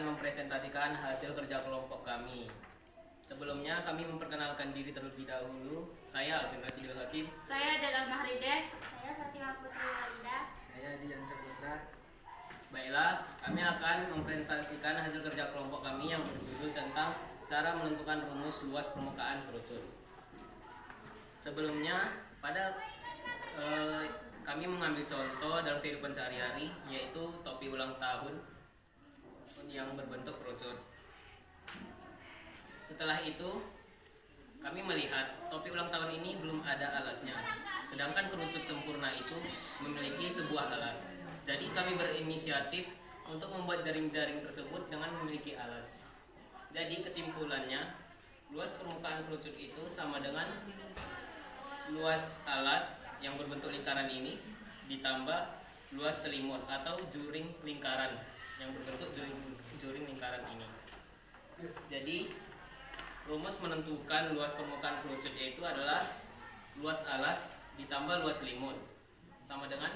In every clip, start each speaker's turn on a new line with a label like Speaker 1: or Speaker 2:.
Speaker 1: akan mempresentasikan hasil kerja kelompok kami. Sebelumnya kami memperkenalkan diri terlebih dahulu. Saya Alvin Rasidul Hakim.
Speaker 2: Saya Dada Mahride. Saya Fatimah Putri Walida.
Speaker 3: Saya Dian Saputra.
Speaker 1: Baiklah, kami akan mempresentasikan hasil kerja kelompok kami yang berjudul tentang cara menentukan rumus luas permukaan kerucut. Sebelumnya, kami mengambil contoh dalam kehidupan sehari-hari, yaitu topi ulang tahun yang berbentuk kerucut. Setelah itu, kami melihat topi ulang tahun ini belum ada alasnya, sedangkan kerucut sempurna itu memiliki sebuah alas. Jadi kami berinisiatif untuk membuat jaring-jaring tersebut dengan memiliki alas. Jadi kesimpulannya, luas permukaan kerucut itu sama dengan luas alas yang berbentuk lingkaran ini ditambah luas selimut atau juring lingkaran yang berbentuk juring lingkaran ini. Jadi rumus menentukan luas permukaan kerucut yaitu adalah luas alas ditambah luas selimut sama dengan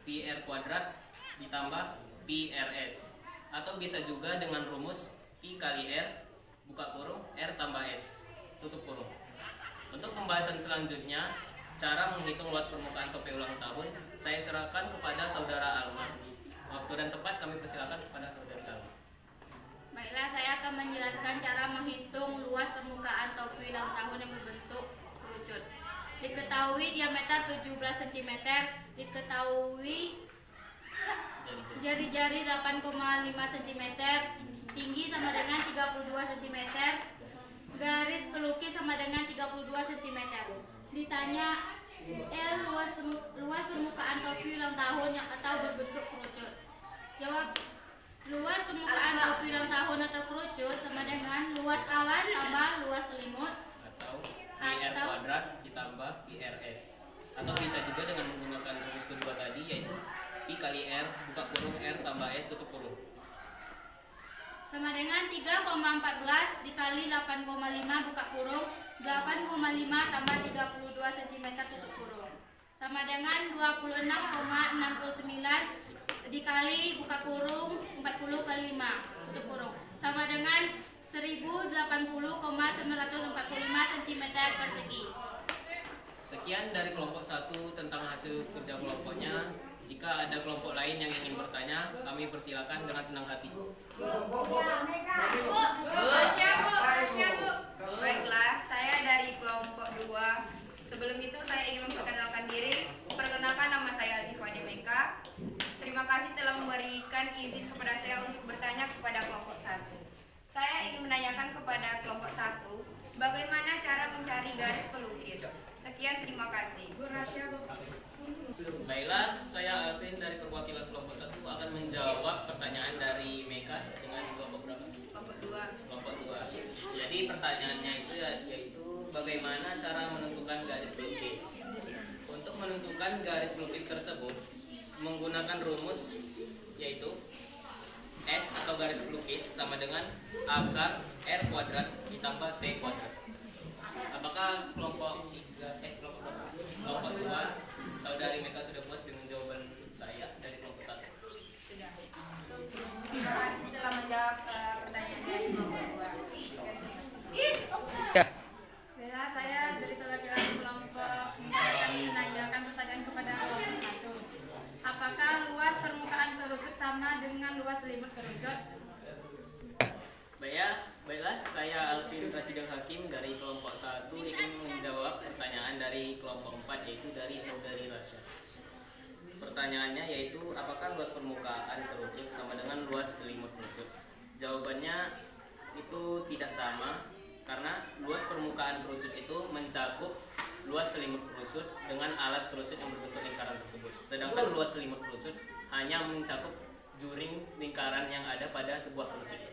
Speaker 1: pi r kuadrat ditambah pi rs, atau bisa juga dengan rumus pi kali r buka kurung r tambah s tutup kurung. Untuk pembahasan selanjutnya, cara menghitung luas permukaan topi ulang tahun, saya serahkan kepada saudara Alma. Waktu dan tempat kami persilakan kepada saudari Alma.
Speaker 2: Baiklah, saya akan menjelaskan cara menghitung luas permukaan topi ulang tahun yang berbentuk kerucut. Diketahui diameter 17 cm, diketahui jari-jari 8,5 cm, tinggi sama dengan 32 cm, garis pelukis sama dengan 32 cm. Ditanya luas permukaan topi ulang tahun yang atau berbentuk kerucut. Jawab, luas permukaan topi ulang tahun atau kerucut sama dengan luas alas tambah luas selimut
Speaker 1: atau pi r kuadrat ditambah pi rs, atau bisa juga dengan menggunakan rumus kedua tadi, yaitu pi kali r buka kurung r tambah s tutup kurung
Speaker 2: sama dengan 3,14 dikali 8,5 buka kurung 8,5 tambah 32 cm tutup kurung sama dengan 26,69 dikali buka kurung 40 kali 5 tutup kurung sama dengan 1080,945 cm persegi.
Speaker 1: Sekian dari kelompok 1 tentang hasil kerja kelompoknya. Jika ada kelompok lain yang ingin bertanya, kami persilakan dengan senang hati.
Speaker 4: Baiklah, saya dari kelompok 2. Sebelum itu saya ingin memperkenalkan diri. Perkenalkan, nama saya Azifah Demeka. Terima kasih telah memberikan izin kepada saya untuk bertanya kepada kelompok 1. Saya ingin menanyakan kepada kelompok 1, bagaimana cara mencari garis pelukis. Sekian, terima kasih.
Speaker 1: menentukan garis pelukis tersebut menggunakan rumus yaitu S atau garis pelukis sama dengan akar R kuadrat ditambah T kuadrat. Apakah kelompok 2 saudari Meka sudah puas dengan jawaban saya dari kelompok 1?
Speaker 4: Sudah. Terima kasih telah menjawab pertanyaan dari kelompok 2.
Speaker 2: Baiklah, saya dari perwakilan kelompok 4 ingin menanyakan pertanyaan kepada kelompok 1. Apakah luas permukaan kerucut sama dengan luas selimut kerucut?
Speaker 1: Baiklah, saya Alvin Rasidil Hakim dari kelompok 1 ingin menjawab pertanyaan dari kelompok 4 yaitu dari saudari Rasya. Pertanyaannya yaitu apakah luas permukaan kerucut sama dengan luas selimut kerucut? Jawabannya itu tidak sama karena luas permukaan kerucut itu mencakup luas selimut kerucut dengan alas kerucut yang berbentuk lingkaran tersebut. Sedangkan luas selimut kerucut hanya mencakup juring lingkaran yang ada pada sebuah kerucut itu.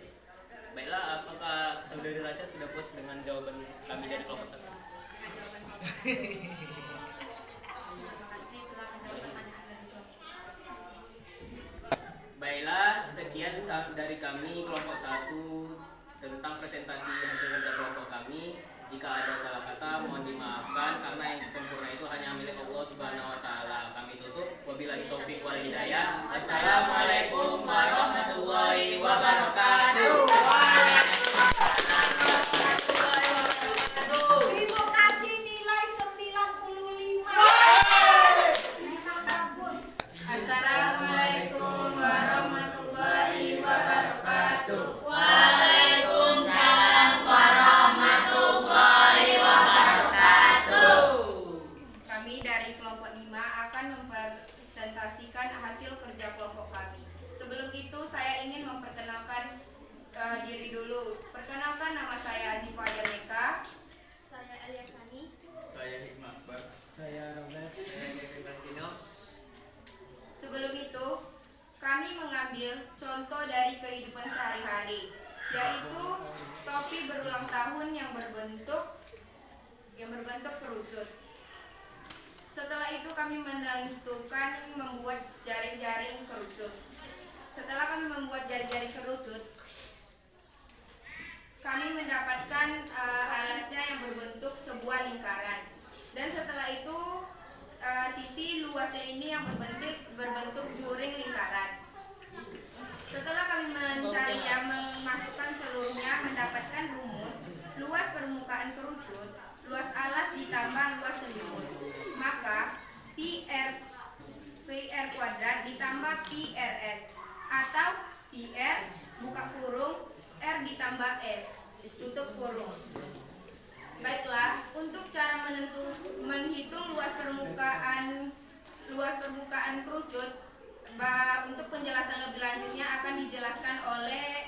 Speaker 1: Baiklah, apakah saudari Rasya sudah puas dengan jawaban kami dari kelompok 1?
Speaker 2: Terima kasih telah menjawab pertanyaan dari kelompok.
Speaker 1: Baiklah, sekian dari kami kelompok 1 tentang presentasi hasil kerja kelompok kami. Jika ada salah kata mohon dimaafkan karena yang sempurna itu hanya milik Allah Subhanahu wa taala. Kami tutup. Wabillahi taufik wal hidayah. Assalamualaikum warahmatullahi wabarakatuh.
Speaker 3: Terima kasih nilai 95. Memang bagus.
Speaker 4: Assalamualaikum warahmatullahi wabarakatuh. Kami dari kelompok 5 akan mempresentasikan hasil kerja kelompok kami. Sebelum itu saya ingin memperkenalkan diri dulu. Perkenalkan, nama saya Azifah Meka.
Speaker 2: Saya Eliasani.
Speaker 5: Saya Hikmah Akbar. Saya Robert. Saya Kevin Rantino.
Speaker 4: Sebelum itu, kami mengambil contoh dari kehidupan sehari-hari, yaitu topi berulang tahun yang berbentuk kerucut. Setelah itu kami menentukan membuat jaring-jaring kerucut. Setelah kami membuat jaring-jaring kerucut, kami mendapatkan alasnya yang berbentuk sebuah lingkaran. Dan setelah itu sisi luasnya ini yang berbentuk juring lingkaran. Setelah kami mencarinya, memasukkan seluruhnya, mendapatkan rumus luas permukaan kerucut, luas alas ditambah luas selimut. Maka PR kuadrat ditambah PRS atau PR buka kurung R ditambah S tutup kurung. Baiklah, untuk cara menghitung luas permukaan kerucut, untuk penjelasan lebih lanjutnya akan dijelaskan oleh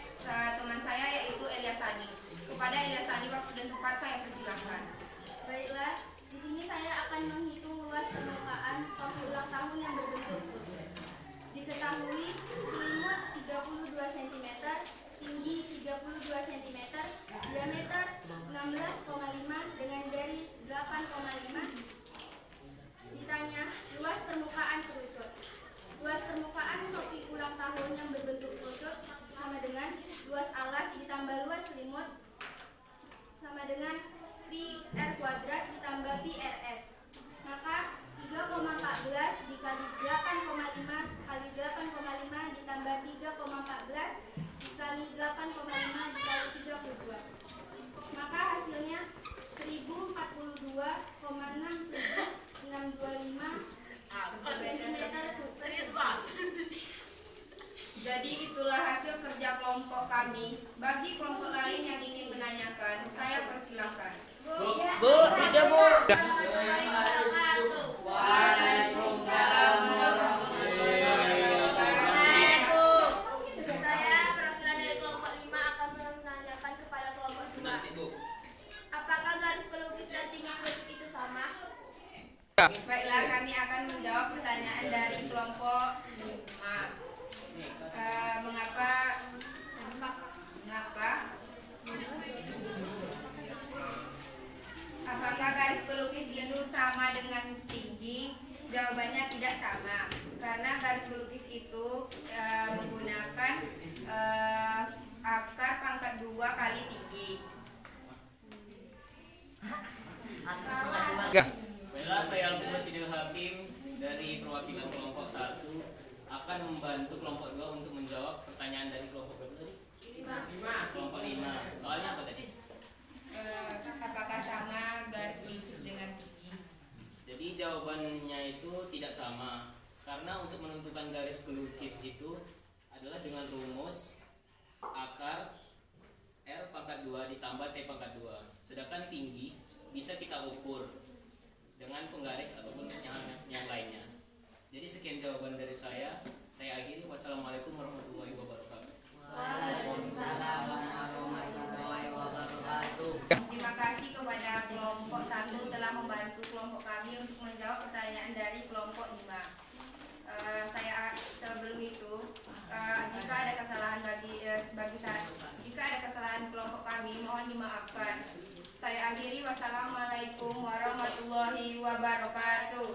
Speaker 4: teman saya yaitu Eliasani. Kepada Eliasani, waktu dan tempat saya persilahkan.
Speaker 2: Baiklah, di sini saya akan menghitung luas permukaan topi ulang tahun yang berbentuk kerucut. Diketahui selimut 32 cm, tinggi 32 cm, diameter 16,5 dengan jari 8,5. Ditanya luas permukaan kerucut. Luas permukaan topi ulang tahun yang berbentuk kerucut sama dengan luas alas ditambah luas selimut sama dengan PR kuadrat ditambah PRS. Maka 3,14 dikali 8,5 kali 8,5 ditambah 3,14 dikali 8,5 dikali 32. Maka hasilnya 1042,62625 cm kubik.
Speaker 4: Jadi itulah hasil kerja kelompok kami. Bagi kelompok lain yang ingin menanyakan, saya persilahkan.
Speaker 3: Bu, tidak Bu.
Speaker 4: Waalaikumsalam warahmatullahi wabarakatuh.
Speaker 2: Saya perwakilan dari kelompok 5 akan menanyakan kepada kelompok 2.
Speaker 1: Nanti Bu.
Speaker 2: Apakah garis pelukis dan tinggi kerucut itu sama?
Speaker 4: Baiklah, kami akan menjawab pertanyaan dari kelompok 5. Mengapa apakah garis pelukis itu sama dengan tinggi? Jawabannya tidak sama, karena garis pelukis itu menggunakan akar pangkat 2 kali tinggi.
Speaker 1: Baiklah, saya Alvin Rasidil Hakim dari perwakilan kelompok 1 akan membantu kelompok 2 untuk menjawab pertanyaan dari kelompok berapa tadi? 5. Kelompok 5. Soalnya apa tadi?
Speaker 4: Apakah sama garis pelukis dengan tinggi?
Speaker 1: Jadi jawabannya itu tidak sama, karena untuk menentukan garis pelukis itu adalah dengan rumus akar R pangkat 2 ditambah T pangkat 2. Sedangkan tinggi bisa kita ukur dengan penggaris ataupun yang lainnya. Jadi sekian jawaban dari saya. Saya akhiri. Wassalamualaikum warahmatullahi wabarakatuh.
Speaker 3: Waalaikumsalam warahmatullahi wabarakatuh.
Speaker 4: Terima kasih kepada kelompok 1 telah membantu kelompok kami untuk menjawab pertanyaan dari kelompok 5. Saya sebelum itu, jika ada kesalahan jika ada kesalahan kelompok kami, mohon dimaafkan. Saya akhiri. Wassalamualaikum warahmatullahi wabarakatuh.